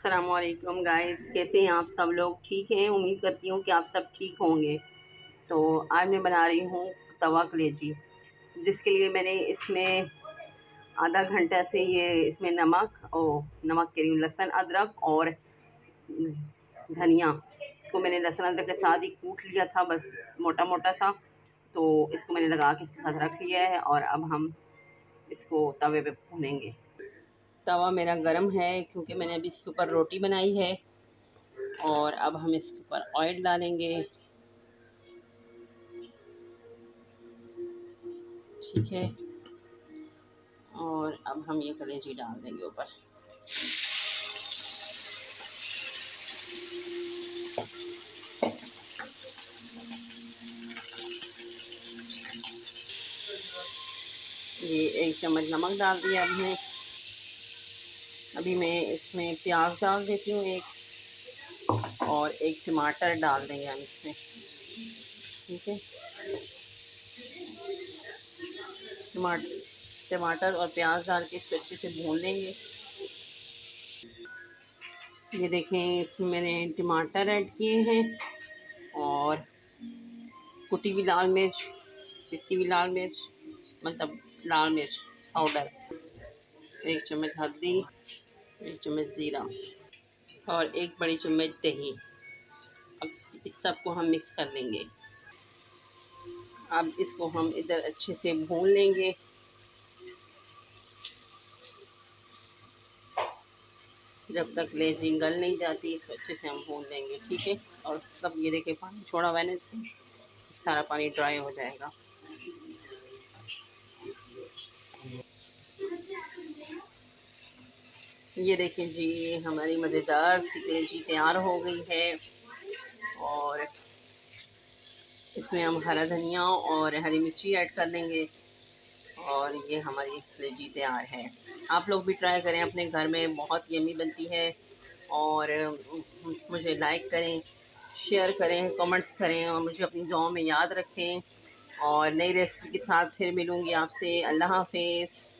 अस्सलामुअलैकुम गाइस, कैसे हैं आप सब लोग? ठीक हैं, उम्मीद करती हूँ कि आप सब ठीक होंगे। तो आज मैं बना रही हूँ तवा कलेजी, जिसके लिए मैंने इसमें आधा घंटा से ये इसमें नमक कह रही हूँ, लहसुन अदरक और धनिया, इसको मैंने लहसुन अदरक के साथ ही कूट लिया था, बस मोटा मोटा सा। तो इसको मैंने लगा के इसके साथ रख लिया है और अब हम इसको तवे पे भूनेंगे। तवा मेरा गरम है क्योंकि मैंने अभी इसके ऊपर रोटी बनाई है और अब हम इसके ऊपर ऑयल डालेंगे। ठीक है, और अब हम ये कलेजी डाल देंगे ऊपर। ये 1 चम्मच नमक डाल दिया अभी मैं इसमें प्याज डाल देती हूँ और 1 टमाटर डाल देंगे हम इसमें। ठीक है, टमाटर और प्याज डाल के इसको अच्छे से भून लेंगे। ये देखें, इसमें मैंने टमाटर ऐड किए हैं और कुटी हुई लाल मिर्च, पिसी हुई लाल मिर्च, मतलब लाल मिर्च पाउडर, 1 चम्मच हल्दी, 1 चम्मच ज़ीरा और 1 बड़ी चम्मच दही। अब इस सब को हम मिक्स कर लेंगे। अब इसको हम इधर अच्छे से भून लेंगे। जब तक कलेजी गल नहीं जाती, इसको अच्छे से हम भून लेंगे। ठीक है, और सब ये देखें पानी छोड़ा हुआ है, इससे सारा पानी ड्राई हो जाएगा। ये देखें जी, हमारी मज़ेदार सी कलेजी तैयार हो गई है और इसमें हम हरा धनिया और हरी मिर्ची ऐड कर लेंगे और ये हमारी कलेजी तैयार है। आप लोग भी ट्राई करें अपने घर में, बहुत यम्मी बनती है। और मुझे लाइक करें, शेयर करें, कमेंट्स करें और मुझे अपनी दुआओं में याद रखें। और नई रेसिपी के साथ फिर मिलूँगी आपसे। अल्लाह हाफ़िज़।